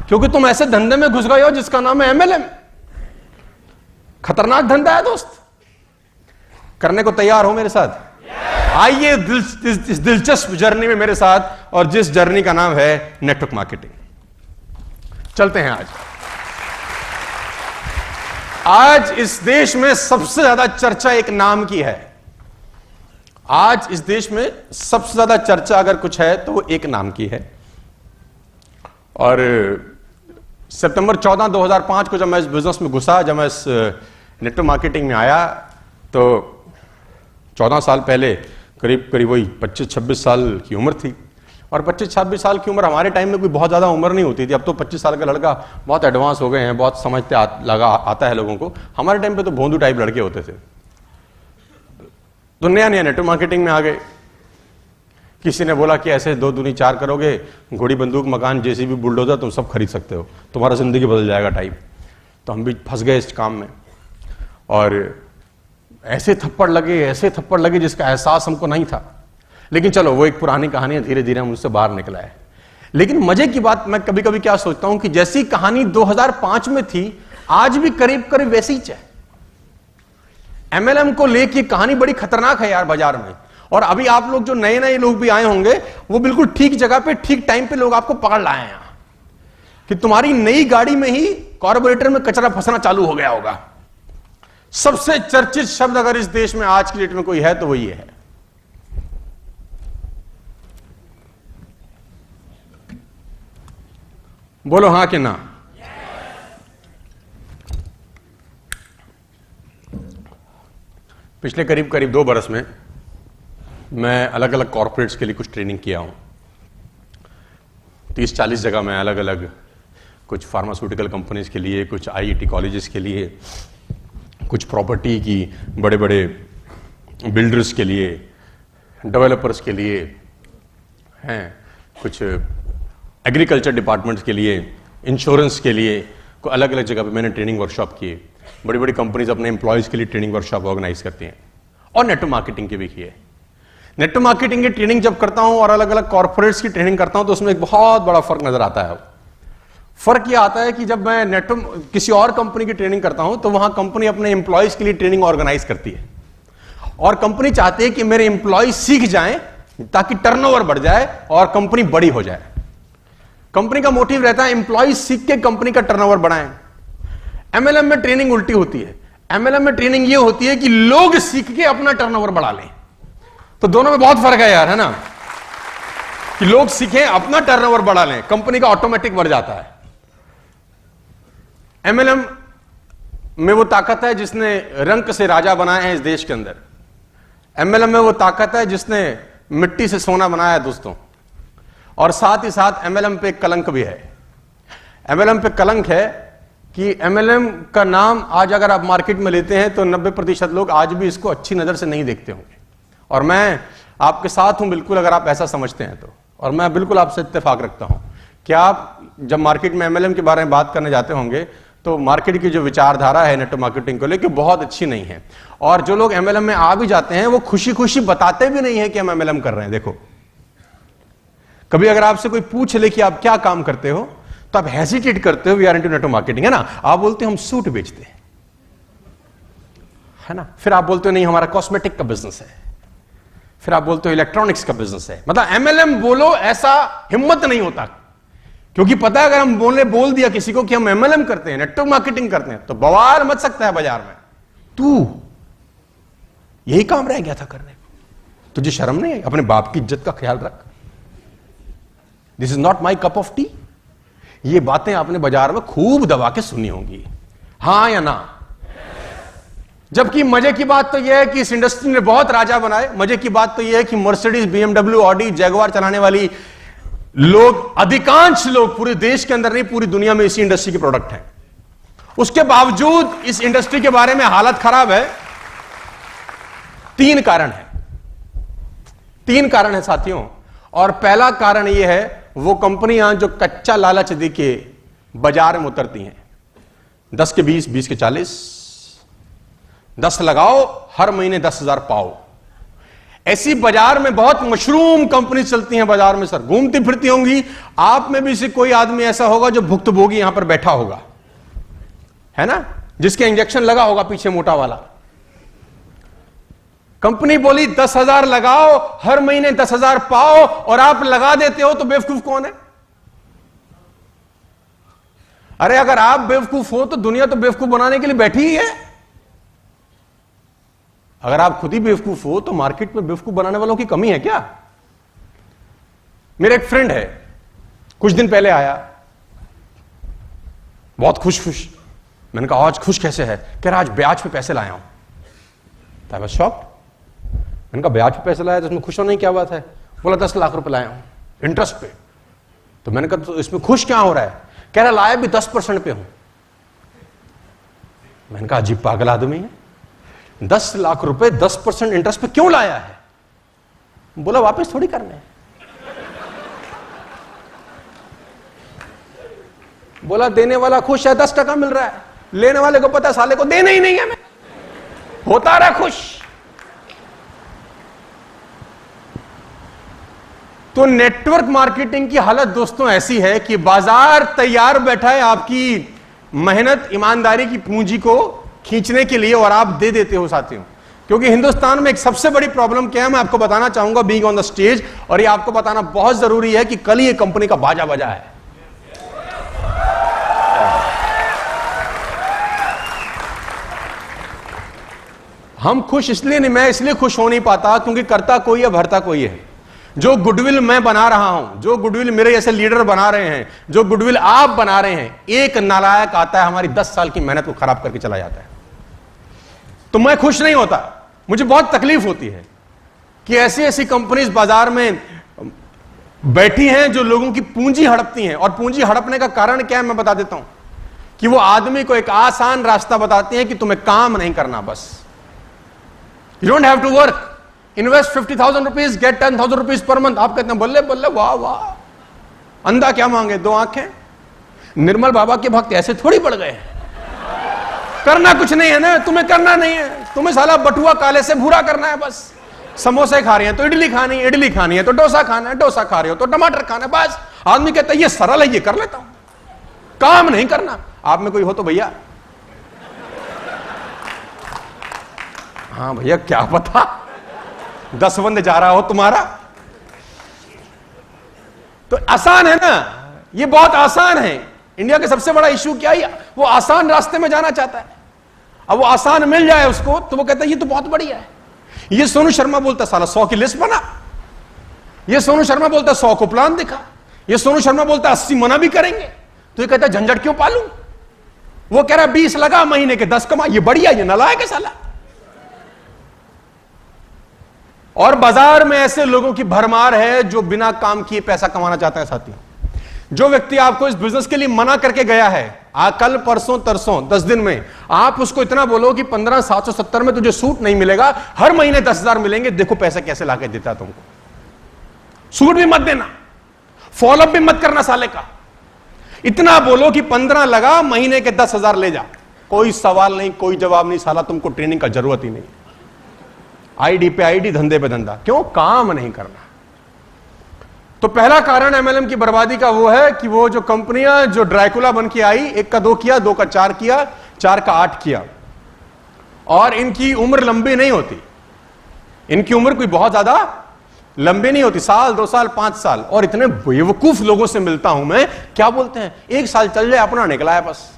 क्योंकि तुम ऐसे धंधे में घुस गए हो जिसका नाम है एमएलएम। खतरनाक धंधा है दोस्त। करने को तैयार हो मेरे साथ? आइए इस दिलचस्प जर्नी में मेरे साथ, और जिस जर्नी का नाम है नेटवर्क मार्केटिंग। चलते हैं। आज इस देश में सबसे ज्यादा चर्चा एक नाम की है। आज इस देश में सबसे ज्यादा चर्चा अगर कुछ है तो वो एक नाम की है। और सितंबर 14, 2005 को जब मैं इस बिजनेस में घुसा, जब मैं इस नेटवर्क मार्केटिंग में आया, तो 14 साल पहले करीब वही 25-26 साल की उम्र थी। और 25-26 साल की उम्र हमारे टाइम में कोई बहुत ज्यादा उम्र नहीं होती थी। अब तो 25 साल का लड़का बहुत एडवांस हो गए हैं, बहुत समझते आता है लोगों को। हमारे टाइम पे तो भोंदू टाइप लड़के होते थे। तो नया नेटवर्क मार्केटिंग में आ गए। किसी ने बोला कि ऐसे 2 दूनी 4 करोगे, घोड़ी बंदूक मकान जेसीबी बुलडोजर तुम सब खरीद सकते हो, तुम्हारा जिंदगी बदल जाएगा टाइप। तो हम भी फंस गए इस काम में, और ऐसे थप्पड़ लगे जिसका एहसास हमको नहीं था। लेकिन चलो वो एक पुरानी कहानी है, धीरे धीरे हम उससे बाहर निकल आए। लेकिन मजे की बात, मैं कभी कभी क्या सोचता हूं कि जैसी कहानी 2005 में थी, आज भी करीब करीब वैसी ही है। एमएलएम को लेके कहानी बड़ी खतरनाक है यार बाजार में। और अभी आप लोग जो नए नए लोग भी आए होंगे, वो बिल्कुल ठीक जगह पे ठीक टाइम पे लोग आपको पकड़ लाए हैं कि तुम्हारी नई गाड़ी में ही कार्बोरेटर में कचरा फंसना चालू हो गया होगा। सबसे चर्चित शब्द अगर इस देश में आज की डेट में कोई है तो वो ये है। बोलो हां कि ना? पिछले करीब 2 बरस में मैं अलग अलग कॉर्पोरेट्स के लिए कुछ ट्रेनिंग किया हूं। 30-40 जगह मैं अलग अलग, कुछ फार्मास्यूटिकल कंपनीज के लिए, कुछ आईआईटी कॉलेजेस के लिए, कुछ प्रॉपर्टी की बड़े बड़े बिल्डर्स के लिए, डेवलपर्स के लिए हैं, कुछ एग्रीकल्चर डिपार्टमेंट्स के लिए, इंश्योरेंस के लिए, को अलग अलग जगह पे मैंने ट्रेनिंग वर्कशॉप किए। बड़ी बड़ी कंपनीज अपने एम्प्लॉयज के लिए ट्रेनिंग वर्कशॉप ऑर्गेनाइज करती हैं, और नेटवर्क मार्केटिंग के भी किए। नेटवर्क मार्केटिंग की ट्रेनिंग जब करता हूं और अलग अलग कॉर्पोरेट्स की ट्रेनिंग करता हूं, तो उसमें एक बहुत बड़ा फर्क नजर आता है। फर्क यह आता है कि जब मैं नेटवर्क किसी और कंपनी की ट्रेनिंग करता हूं, तो वहां कंपनी अपने एम्प्लॉयज के लिए ट्रेनिंग ऑर्गेनाइज करती है, और कंपनी चाहती है कि मेरे एम्प्लॉय सीख जाएं ताकि टर्नओवर बढ़ जाए और कंपनी बड़ी हो जाए। कंपनी का मोटिव रहता है एम्प्लॉय सीख के कंपनी का टर्नओवर बढ़ाएं। एमएलएम में ट्रेनिंग उल्टी होती है। एमएलएम में ट्रेनिंग यह होती है कि लोग सीख के अपना टर्नओवर बढ़ा लें। तो दोनों में बहुत फर्क है यार, है ना? कि लोग सीखें, अपना टर्नओवर बढ़ा लें, कंपनी का ऑटोमेटिक बढ़ जाता है। एमएलएम में वो ताकत है जिसने रंक से राजा बनाए हैं इस देश के अंदर। एमएलएम में वो ताकत है जिसने मिट्टी से सोना बनाया है दोस्तों। और साथ ही साथ एमएलएम पे एक कलंक भी है। एमएलएम पे कलंक है कि एमएलएम का नाम आज अगर आप मार्केट में लेते हैं तो 90% लोग आज भी इसको अच्छी नजर से नहीं देखते होंगे। और मैं आपके साथ हूं बिल्कुल, अगर आप ऐसा समझते हैं तो। और मैं बिल्कुल आपसे इत्तेफाक रखता हूं कि आप जब मार्केट में एमएलएम के बारे में बात करने जाते होंगे, तो मार्केट की जो विचारधारा है नेटवर्क मार्केटिंग को लेकर बहुत अच्छी नहीं है। और जो लोग एमएलएम में आ भी जाते हैं, वो खुशी खुशी बताते भी नहीं है कि हम एमएलएम कर रहे हैं। देखो, कभी अगर आपसे कोई पूछ ले कि आप क्या काम करते हो, तो आप हेजिटेट करते हो, we are into network marketing, है ना? आप बोलते हो हम सूट बेचते हैं, है ना? फिर आप बोलते हो नहीं हमारा कॉस्मेटिक का बिजनेस है। फिर आप बोलते हो इलेक्ट्रॉनिक्स का बिजनेस है। मतलब एमएलएम बोलो, ऐसा हिम्मत नहीं होता, क्योंकि पता है अगर हम बोल दिया किसी को कि हम एमएलएम करते हैं, नेटवर्क मार्केटिंग करते हैं, तो बवाल मच सकता है बाजार में। तू यही काम रह गया था करने, तुझे शर्म नहीं आई? अपने बाप की इज्जत का ख्याल रख। This is not my cup of T. ये बातें आपने बाजार में खूब दबा के सुनी होंगी, हां या ना? जबकि मजे की बात तो यह है कि इस इंडस्ट्री ने बहुत राजा बनाए। मजे की बात तो यह है कि मर्सिडीज, बीएमडब्ल्यू, ऑडी, जैगुआर चलाने वाली लोग, अधिकांश लोग पूरे देश के अंदर नहीं पूरी दुनिया में इसी इंडस्ट्री के प्रोडक्ट हैं। उसके बावजूद इस इंडस्ट्री के बारे में हालत खराब है। 3 कारण है। 3 कारण है साथियों। और पहला कारण यह है, वो कंपनियां जो कच्चा लालच दे के बाजार में उतरती हैं। 10 के 20, 20 के 40, 10 लगाओ, हर महीने 10,000 पाओ। ऐसी बाजार में बहुत मशरूम कंपनी चलती हैं, बाजार में सर घूमती फिरती होंगी। आप में भी से कोई आदमी ऐसा होगा जो भुक्तभोगी यहां पर बैठा होगा, है ना, जिसके इंजेक्शन लगा होगा पीछे मोटा वाला। कंपनी बोली 10,000 लगाओ, हर महीने 10,000 पाओ, और आप लगा देते हो, तो बेवकूफ कौन है? अरे अगर आप बेवकूफ हो तो दुनिया तो बेवकूफ बनाने के लिए बैठी ही है। अगर आप खुद ही बेवकूफ हो तो मार्केट में बेवकूफ बनाने वालों की कमी है क्या? मेरा एक फ्रेंड है, कुछ दिन पहले आया, बहुत खुश खुश। मैंने कहा आज खुश कैसे है? कह रहा आज ब्याज पे पैसे लाया हूं। I was shocked. मैंने कहा ब्याज पे पैसे लाया तो इसमें खुश होने की क्या बात है? बोला 10 लाख रुपए लाया हूं इंटरेस्ट पे। तो मैंने कहा तो इसमें खुश क्या हो रहा है? कह रहा लाया भी 10% पे हूं। मैंने कहा अजीब पागल आदमी है, 10 लाख रुपए 10% इंटरेस्ट पे क्यों लाया है? बोला वापस थोड़ी करने हैं। बोला देने वाला खुश है, 10% मिल रहा है, लेने वाले को पता साले को देना ही नहीं है, मैं होता रहा खुश। तो नेटवर्क मार्केटिंग की हालत दोस्तों ऐसी है कि बाजार तैयार बैठा है आपकी मेहनत ईमानदारी की पूंजी को खींचने के लिए, और आप दे देते हो साथियों। क्योंकि हिंदुस्तान में एक सबसे बड़ी प्रॉब्लम क्या है, मैं आपको बताना चाहूंगा बीइंग ऑन द स्टेज, और ये आपको बताना बहुत जरूरी है कि कल ही एक कंपनी का बाजा बजा है। हम खुश इसलिए नहीं, मैं इसलिए खुश हो नहीं पाता क्योंकि करता कोई है भरता कोई है। जो गुडविल मैं बना रहा हूं, जो गुडविल मेरे जैसे लीडर बना रहे हैं, जो गुडविल आप बना रहे हैं, एक नालायक आता है हमारी 10 साल की मेहनत को खराब करके चला जाता है। तो मैं खुश नहीं होता, मुझे बहुत तकलीफ होती है कि ऐसी ऐसी कंपनीज बाजार में बैठी हैं जो लोगों की पूंजी हड़पती हैं। और पूंजी हड़पने का कारण क्या है मैं बता देता हूं, कि वो आदमी को एक आसान रास्ता बताती हैं कि तुम्हें काम नहीं करना, बस you don't have to work, invest 50,000 rupees, get 10,000 rupees per month. आप कहते हैं बल्ले बल्ले, वाह वाह, अंधा क्या मांगे 2 आंखें। निर्मल बाबा के भक्त ऐसे थोड़ी पड़ गए, करना कुछ नहीं है ना, तुम्हें करना नहीं है, तुम्हें साला बटुआ काले से भूरा करना है बस। समोसे खा रहे हैं तो इडली खानी है, इडली खानी है तो डोसा खाना है, डोसा खा रहे हो तो टमाटर खाना है, बस। आदमी कहता है ये सरल है, ये कर लेता हूं, काम नहीं करना। आप में कोई हो तो भैया, हाँ भैया क्या पता 10 बंद जा रहा हो तुम्हारा। तो आसान है ना, ये बहुत आसान है। इंडिया का सबसे बड़ा इशू क्या है, वो आसान रास्ते में जाना चाहता है। अब वो आसान मिल जाए उसको तो वो कहता है ये तो बहुत बढ़िया है। ये सोनू शर्मा बोलता है साला 100 की लिस्ट बना, ये सोनू शर्मा बोलता है 100 को प्लान दिखा, ये सोनू शर्मा बोलता है 80 मना भी करेंगे। तो ये कहता है झंझट क्यों पालू, वो कह रहा है 20 लगा महीने के 10 कमा, ये बढ़िया, ये नालायक है साला। और बाजार में ऐसे लोगों की भरमार है जो बिना काम किए पैसा कमाना चाहता है साथियों। जो व्यक्ति आपको इस बिजनेस के लिए मना करके गया है, कल परसों तरसों 10 दिन में, आप उसको इतना बोलो कि 15,770 में तुझे सूट नहीं मिलेगा, हर महीने 10,000 मिलेंगे, देखो पैसे कैसे लाके देता है तुमको। सूट भी मत देना, फॉलोअप भी मत करना साले का, इतना बोलो कि 15 लगा महीने के 10,000 ले जा, कोई सवाल नहीं, कोई जवाब नहीं, साला तुमको ट्रेनिंग का जरूरत ही नहीं। आईडी पे आईडी, धंधे पे धंधा, क्यों? काम नहीं करना। तो पहला कारण एमएलएम की बर्बादी का वो है कि वो जो कंपनियां जो ड्रैकुला बन के आई, 1 का 2 किया, 2 का 4 किया, 4 का 8 किया, और इनकी उम्र लंबी नहीं होती, इनकी उम्र कोई बहुत ज्यादा लंबी नहीं होती, साल 2 साल 5 साल। और इतने बेवकूफ लोगों से मिलता हूं मैं, क्या बोलते हैं 1 साल चल जाए अपना निकला है बस।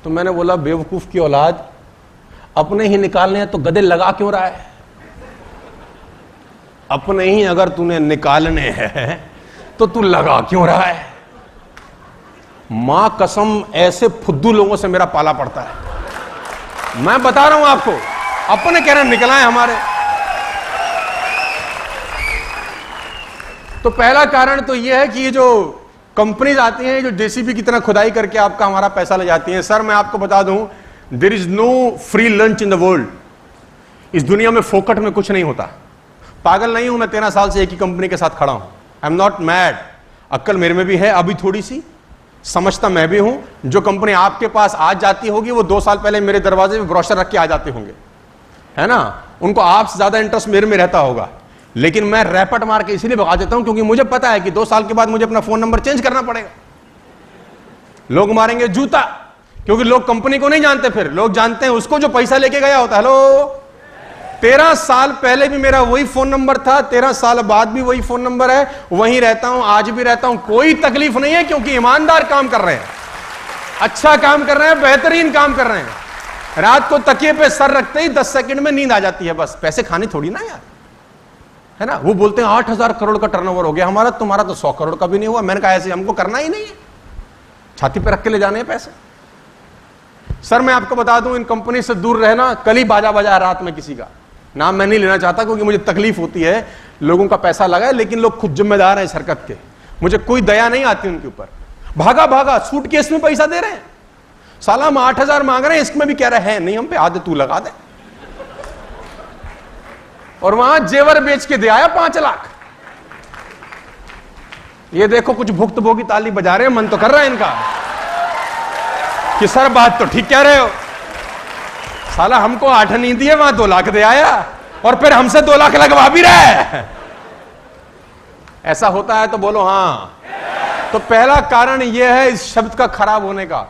तो मैंने बोला बेवकूफ की औलाद, अपने ही निकालने हैं तो गदे लगा क्यों रहा है? अपने ही अगर तूने निकालने हैं तो तू लगा क्यों रहा है? मां कसम ऐसे फुद्दू लोगों से मेरा पाला पड़ता है, मैं बता रहा हूं आपको, अपने कह रहे निकला है हमारे। तो पहला कारण तो यह है कि ये जो कंपनीज आती हैं जो जेसीबी की तरह खुदाई करके आपका हमारा पैसा ले जाती हैं। सर मैं आपको बता दूं, there is no free lunch in the world. इस दुनिया में फोकट में कुछ नहीं होता। पागल नहीं हूं मैं, 13 साल से एक ही कंपनी के साथ खड़ा हूं। आई एम नॉट मैड, अक्ल मेरे में भी है अभी थोड़ी सी, समझता मैं भी हूं। जो कंपनी आपके पास आज जाती होगी वो 2 साल पहले मेरे दरवाजे में ब्रोशर रख के आ जाते होंगे, है ना। उनको आपसे ज्यादा इंटरेस्ट मेरे में रहता होगा, लेकिन मैं रैपट मार के इसलिए भगा देता हूं क्योंकि मुझे पता है कि 2 साल के बाद मुझे अपना फोन नंबर चेंज करना पड़ेगा। लोग मारेंगे जूता, क्योंकि लोग कंपनी को नहीं जानते, फिर लोग जानते हैं उसको जो पैसा लेके गया होता है। हेलो, 13 साल पहले भी मेरा वही फोन नंबर था, 13 साल बाद भी वही फोन नंबर है, वहीं रहता हूं, आज भी रहता हूं, कोई तकलीफ नहीं है, क्योंकि ईमानदार काम कर रहे हैं, अच्छा काम कर रहे हैं, बेहतरीन काम कर रहे हैं। रात को तकिए पे सर रखते ही 10 सेकंड में नींद आ जाती है, बस। पैसे खाने थोड़ी ना यार, है ना। वो बोलते हैं 8,000 करोड़ का टर्नओवर हो गया हमारा, तुम्हारा तो 100 करोड़ का भी नहीं हुआ। मैंने कहा ऐसे हमको करना ही नहीं है, छाती पे रख के ले जाने हैं पैसे। सर मैं आपको बता दूं, इन कंपनी से दूर रहना। कल ही बाजा बजा रात में किसी का, नाम मैं नहीं लेना चाहता क्योंकि मुझे तकलीफ होती है, लोगों का पैसा लगा है, लेकिन लोग खुद जिम्मेदार हैं इस हरकत के, मुझे कोई दया नहीं आती उनके ऊपर। भागा भागा सूटकेस में पैसा दे रहे हैं, साला हम 8,000 मांग रहे हैं, इसमें भी कह रहे हैं नहीं हम पे, आधे तू लगा दे। और वहां जेवर बेच के दे आया 5 लाख। ये देखो कुछ भुक्तभोगी ताली बजा रहे हैं, मन तो कर रहा है इनका कि सर बात तो ठीक कह रहे हो, साला हमको 8 नहीं दिए, वहां 2 लाख दे आया और फिर हमसे 2 लाख लगवा भी रहा है। ऐसा होता है तो बोलो हाँ। तो पहला कारण यह है इस शब्द का खराब होने का।